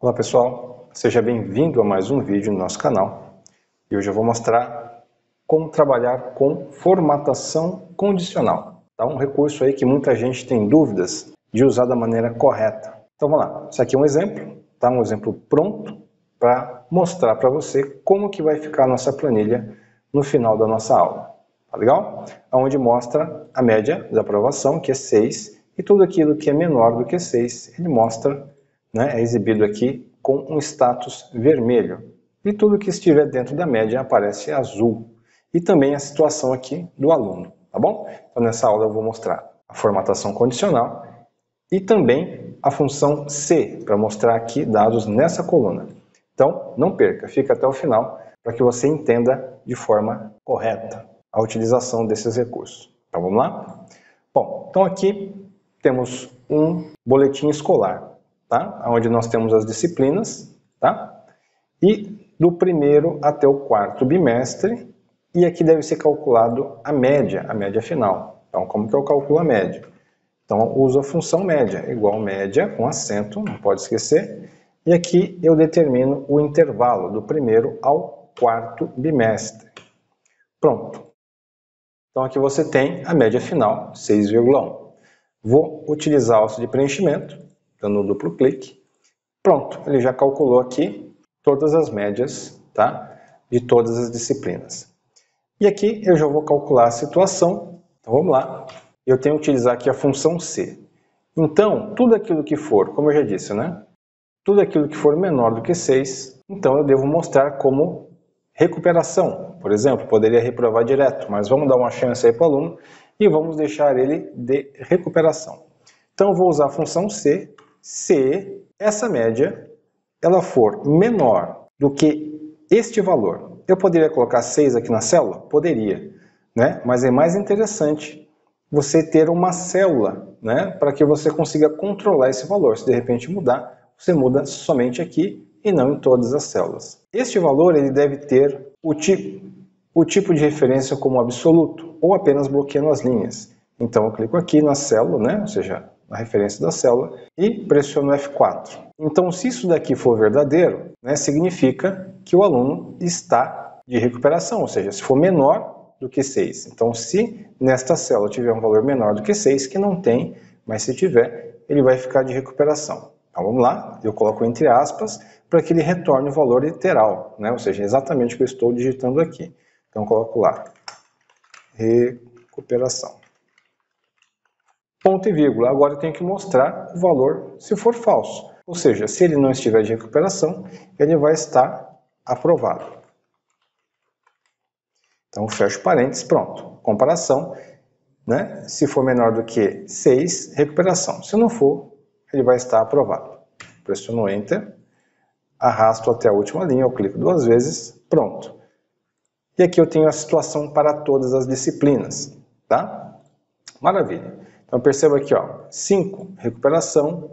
Olá pessoal, seja bem-vindo a mais um vídeo no nosso canal. E hoje eu vou mostrar como trabalhar com formatação condicional. Tá? Um recurso aí que muita gente tem dúvidas de usar da maneira correta. Então vamos lá, isso aqui é um exemplo, tá? Um exemplo pronto para mostrar para você como que vai ficar a nossa planilha no final da nossa aula. Tá legal? Onde mostra a média da aprovação, que é 6, e tudo aquilo que é menor do que 6, ele mostra, né, é exibido aqui com um status vermelho. E tudo que estiver dentro da média aparece azul. E também a situação aqui do aluno, tá bom? Então nessa aula eu vou mostrar a formatação condicional e também a função C, para mostrar aqui dados nessa coluna. Então não perca, fica até o final para que você entenda de forma correta a utilização desses recursos. Então vamos lá? Bom, então aqui temos um boletim escolar, tá? Onde nós temos as disciplinas, tá? E do primeiro até o quarto bimestre, e aqui deve ser calculado a média final. Então como que eu calculo a média? Então eu uso a função média, igual média com acento, não pode esquecer, e aqui eu determino o intervalo do primeiro ao quarto bimestre. Pronto. Então aqui você tem a média final, 6,1. Vou utilizar a alça de preenchimento, dando um duplo clique. Pronto, ele já calculou aqui todas as médias, tá? De todas as disciplinas. E aqui eu já vou calcular a situação. Então vamos lá. Eu tenho que utilizar aqui a função C. Então, tudo aquilo que for, como eu já disse, né? Tudo aquilo que for menor do que 6, então eu devo mostrar como recuperação. Por exemplo, poderia reprovar direto, mas vamos dar uma chance aí para o aluno e vamos deixar ele de recuperação. Então eu vou usar a função C, se essa média ela for menor do que este valor. Eu poderia colocar 6 aqui na célula? Poderia, né? Mas é mais interessante você ter uma célula, né? Para que você consiga controlar esse valor. Se de repente mudar, você muda somente aqui e não em todas as células. Este valor ele deve ter o tipo de referência como absoluto ou apenas bloqueando as linhas. Então eu clico aqui na célula, né? Ou seja, na referência da célula e pressiono F4. Então se isso daqui for verdadeiro, né, significa que o aluno está de recuperação, ou seja, se for menor do que 6. Então se nesta célula tiver um valor menor do que 6, que não tem, mas se tiver, ele vai ficar de recuperação. Então vamos lá, eu coloco entre aspas para que ele retorne o valor literal, né? Ou seja, exatamente o que eu estou digitando aqui. Então eu coloco lá, recuperação. Ponto e vírgula, agora eu tenho que mostrar o valor se for falso. Ou seja, se ele não estiver de recuperação, ele vai estar aprovado. Então fecho parênteses, pronto. Comparação, né? Se for menor do que 6, recuperação. Se não for, ele vai estar aprovado. Pressiono Enter, arrasto até a última linha, eu clico duas vezes, pronto. E aqui eu tenho a situação para todas as disciplinas, tá? Maravilha. Então perceba aqui, ó, 5, recuperação,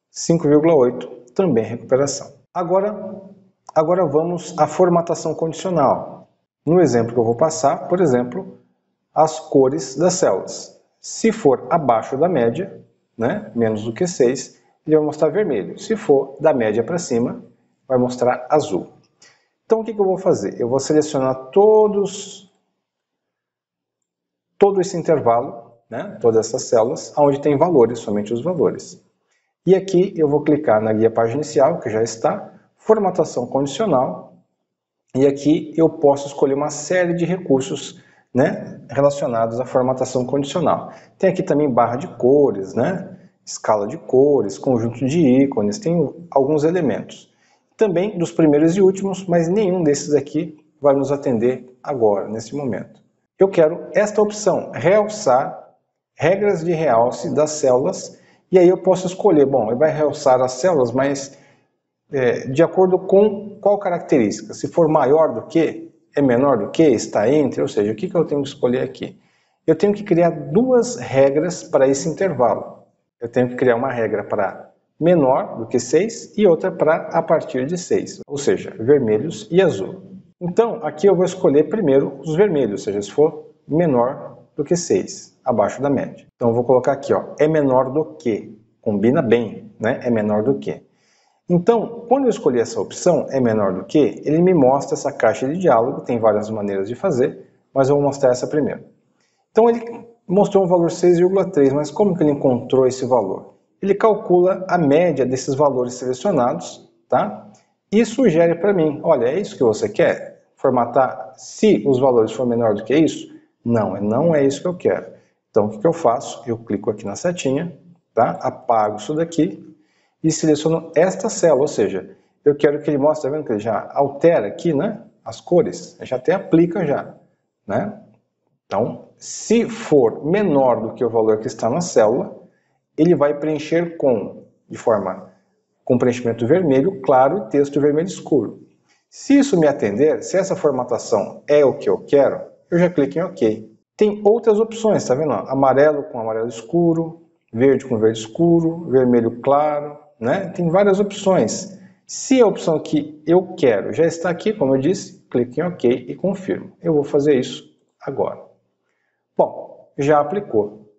5,8, também recuperação. Agora vamos à formatação condicional. No exemplo que eu vou passar, por exemplo, as cores das células. Se for abaixo da média, né, menos do que 6, ele vai mostrar vermelho. Se for da média para cima, vai mostrar azul. Então o que eu vou fazer? Eu vou selecionar todo esse intervalo, né, todas essas células, onde tem valores, somente os valores. E aqui eu vou clicar na guia página inicial, que já está, formatação condicional, e aqui eu posso escolher uma série de recursos, né, relacionados à formatação condicional. Tem aqui também barra de cores, né, escala de cores, conjunto de ícones, tem alguns elementos. Também dos primeiros e últimos, mas nenhum desses aqui vai nos atender agora, nesse momento. Eu quero esta opção, realçar, regras de realce das células, e aí eu posso escolher, bom, ele vai realçar as células, mas de acordo com qual característica? Se for maior do que, é menor do que, está entre, ou seja, o que eu tenho que escolher aqui? Eu tenho que criar duas regras para esse intervalo. Eu tenho que criar uma regra para menor do que 6 e outra para a partir de 6, ou seja, vermelhos e azul. Então, aqui eu vou escolher primeiro os vermelhos, ou seja, se for menor do que 6, abaixo da média. Então, eu vou colocar aqui, ó, é menor do que, combina bem, né? É menor do que. Então, quando eu escolhi essa opção, é menor do que, ele me mostra essa caixa de diálogo, tem várias maneiras de fazer, mas eu vou mostrar essa primeiro. Então ele mostrou um valor 6,3, mas como que ele encontrou esse valor? Ele calcula a média desses valores selecionados, tá? E sugere para mim, olha, é isso que você quer? Formatar se os valores for menor do que isso? Não, não é isso que eu quero. Então o que eu faço? Eu clico aqui na setinha, tá? Apago isso daqui e seleciono esta célula, ou seja, eu quero que ele mostre, tá vendo que ele já altera aqui, né? As cores, já até aplica já, né? Então, se for menor do que o valor que está na célula, ele vai preencher com preenchimento vermelho claro e texto vermelho escuro. Se isso me atender, se essa formatação é o que eu quero, eu já clico em OK. Tem outras opções, tá vendo? Amarelo com amarelo escuro, verde com verde escuro, vermelho claro, né? Tem várias opções. Se a opção que eu quero já está aqui, como eu disse, clique em OK e confirmo. Eu vou fazer isso agora. Bom, já aplicou.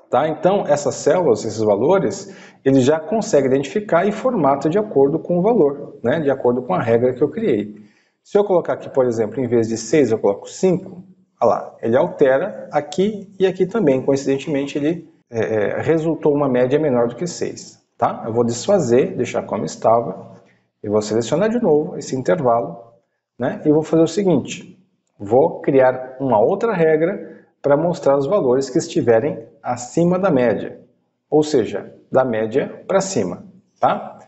Tá? Então, essas células, esses valores, ele já consegue identificar e formata de acordo com o valor, né? De acordo com a regra que eu criei. Se eu colocar aqui, por exemplo, em vez de 6, eu coloco 5, olha lá, ele altera aqui e aqui também. Coincidentemente, ele resultou uma média menor do que 6. Tá? Eu vou desfazer, deixar como estava, e vou selecionar de novo esse intervalo, né? E vou fazer o seguinte, vou criar uma outra regra para mostrar os valores que estiverem acima da média, ou seja, da média para cima, tá?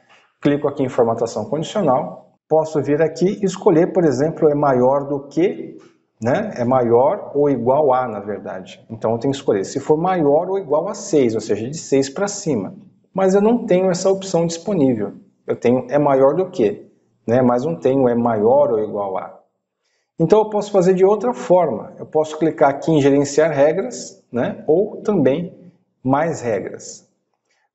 Clico aqui em formatação condicional, posso vir aqui e escolher, por exemplo, é maior do que, né? É maior ou igual a, na verdade. Então eu tenho que escolher se for maior ou igual a 6, ou seja, de 6 para cima. Mas eu não tenho essa opção disponível. Eu tenho é maior do que, né? Mas não tenho é maior ou igual a. Então eu posso fazer de outra forma, eu posso clicar aqui em gerenciar regras, né? Ou também mais regras.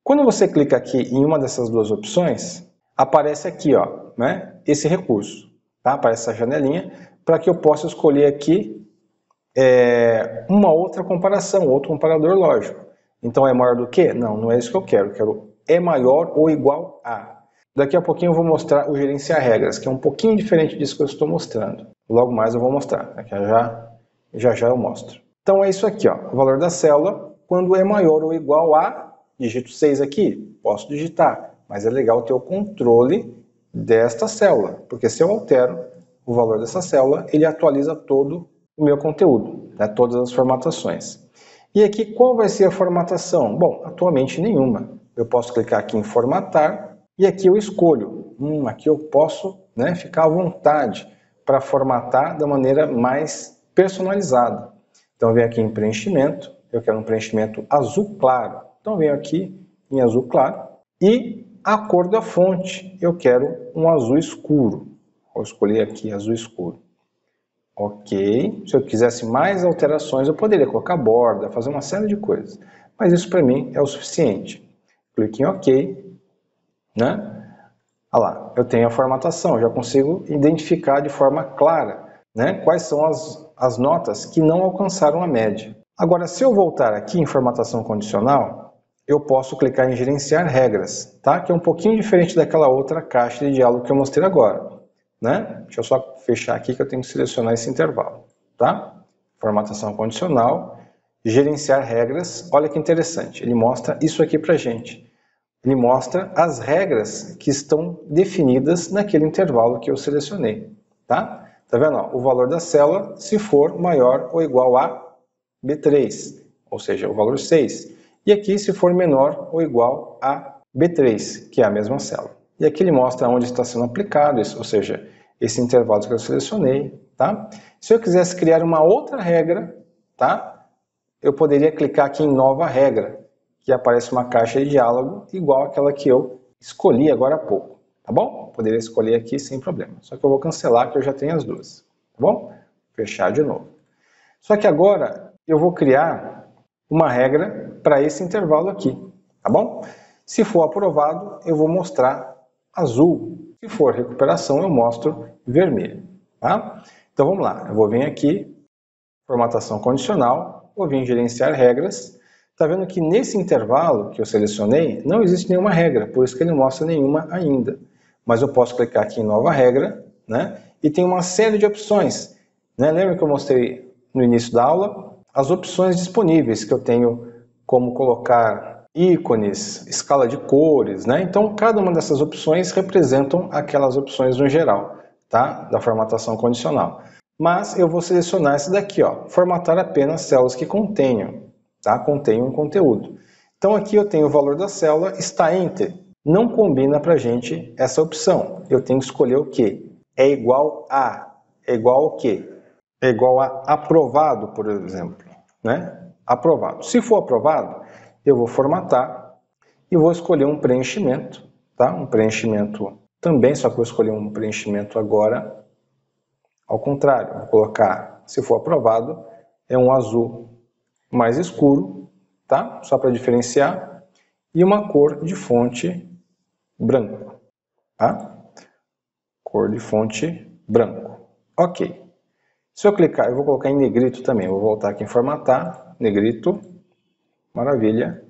Quando você clica aqui em uma dessas duas opções, aparece aqui, ó, né? Esse recurso, tá? Aparece essa janelinha, para que eu possa escolher aqui uma outra comparação, outro comparador lógico. Então é maior do que? Não, não é isso que eu quero é maior ou igual a. Daqui a pouquinho eu vou mostrar o gerenciar regras, que é um pouquinho diferente disso que eu estou mostrando. Logo mais eu vou mostrar, aqui já eu mostro. Então é isso aqui, ó, o valor da célula, quando é maior ou igual a, digito 6 aqui, posso digitar, mas é legal ter o controle desta célula, porque se eu altero o valor dessa célula, ele atualiza todo o meu conteúdo, né, todas as formatações. E aqui qual vai ser a formatação? Bom, atualmente nenhuma. Eu posso clicar aqui em formatar, e aqui eu escolho, aqui eu posso, né, ficar à vontade para formatar da maneira mais personalizada. Então eu venho aqui em preenchimento, eu quero um preenchimento azul claro. Então eu venho aqui em azul claro e a cor da fonte, eu quero um azul escuro. Vou escolher aqui azul escuro. Ok, se eu quisesse mais alterações eu poderia colocar borda, fazer uma série de coisas. Mas isso para mim é o suficiente. Clique em OK. Né? Olha lá, eu tenho a formatação, já consigo identificar de forma clara, né, quais são as notas que não alcançaram a média. Agora, se eu voltar aqui em formatação condicional, eu posso clicar em gerenciar regras, tá? Que é um pouquinho diferente daquela outra caixa de diálogo que eu mostrei agora. Né? Deixa eu só fechar aqui que eu tenho que selecionar esse intervalo. Tá? Formatação condicional, gerenciar regras, olha que interessante, ele mostra isso aqui para a gente. Ele mostra as regras que estão definidas naquele intervalo que eu selecionei. Tá? Tá vendo? Ó, o valor da célula se for maior ou igual a B3, ou seja, o valor 6. E aqui se for menor ou igual a B3, que é a mesma célula. E aqui ele mostra onde está sendo aplicado, ou seja, esse intervalo que eu selecionei. Tá? Se eu quisesse criar uma outra regra, tá? Eu poderia clicar aqui em nova regra, que aparece uma caixa de diálogo igual àquela que eu escolhi agora há pouco, tá bom? Poderia escolher aqui sem problema, só que eu vou cancelar que eu já tenho as duas, tá bom? Fechar de novo. Só que agora eu vou criar uma regra para esse intervalo aqui, tá bom? Se for aprovado, eu vou mostrar azul. Se for recuperação, eu mostro vermelho, tá? Então vamos lá, eu vou vir aqui, formatação condicional, vou vir em gerenciar regras. Está vendo que nesse intervalo que eu selecionei, não existe nenhuma regra, por isso que ele não mostra nenhuma ainda. Mas eu posso clicar aqui em nova regra, né? E tem uma série de opções. Né? Lembra que eu mostrei no início da aula? As opções disponíveis que eu tenho, como colocar ícones, escala de cores, né? Então, cada uma dessas opções representam aquelas opções no geral, tá? Da formatação condicional. Mas eu vou selecionar esse daqui, ó, formatar apenas células que contenham, tá? Contenham um conteúdo. Então aqui eu tenho o valor da célula, está enter. Não combina para a gente essa opção. Eu tenho que escolher o quê? É igual a. É igual ao quê? É igual a aprovado, por exemplo, né? Aprovado. Se for aprovado, eu vou formatar e vou escolher um preenchimento, tá? Um preenchimento também, só que eu vou escolher um preenchimento agora ao contrário. Vou colocar, se for aprovado, é um azul mais escuro, tá? Só para diferenciar, e uma cor de fonte branco, tá? Cor de fonte branco. Ok. Se eu clicar, eu vou colocar em negrito também. Eu vou voltar aqui em formatar, negrito, maravilha,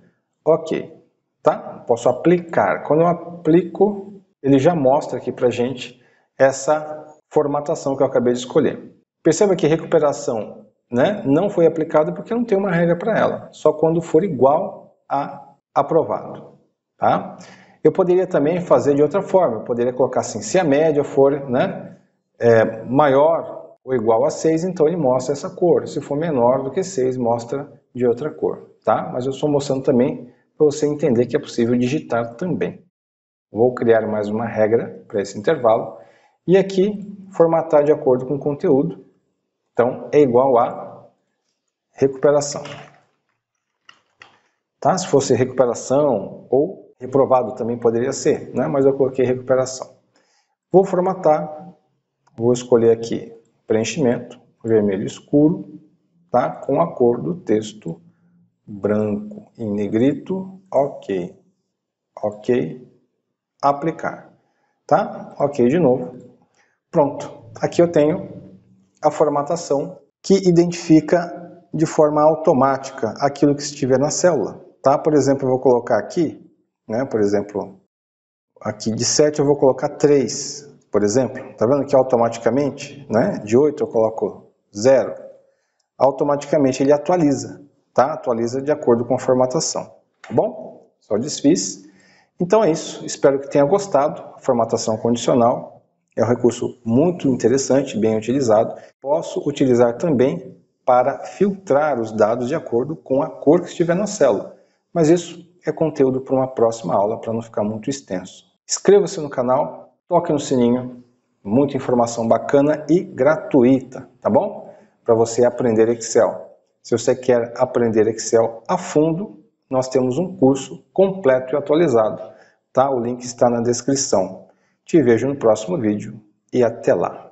ok, tá? Posso aplicar. Quando eu aplico, ele já mostra aqui pra gente essa formatação que eu acabei de escolher. Perceba que recuperação, né, não foi aplicada porque não tem uma regra para ela, só quando for igual a aprovado, tá? Eu poderia também fazer de outra forma, eu poderia colocar assim, se a média for, né, maior ou igual a 6, então ele mostra essa cor. Se for menor do que 6, mostra de outra cor, tá? Mas eu estou mostrando também para você entender que é possível digitar também. Vou criar mais uma regra para esse intervalo. E aqui, formatar de acordo com o conteúdo. Então, é igual a recuperação. Tá? Se fosse recuperação ou reprovado também poderia ser, né? Mas eu coloquei recuperação. Vou formatar, vou escolher aqui preenchimento, vermelho escuro, tá? Com a cor do texto branco em negrito, ok, ok, aplicar, tá? Ok de novo, pronto. Aqui eu tenho a formatação que identifica de forma automática aquilo que estiver na célula, tá? Por exemplo, eu vou colocar aqui, né? Por exemplo, aqui de 7 eu vou colocar 3, por exemplo. Tá vendo que automaticamente, né? De 8 eu coloco 0. Automaticamente ele atualiza, tá? Atualiza de acordo com a formatação, tá bom? Só desfiz. Então é isso, espero que tenha gostado. A formatação condicional é um recurso muito interessante, bem utilizado. Posso utilizar também para filtrar os dados de acordo com a cor que estiver na célula, mas isso é conteúdo para uma próxima aula, para não ficar muito extenso. Inscreva-se no canal, toque no sininho, muita informação bacana e gratuita, tá bom? Para você aprender Excel. Se você quer aprender Excel a fundo, nós temos um curso completo e atualizado, tá? O link está na descrição. Te vejo no próximo vídeo e até lá!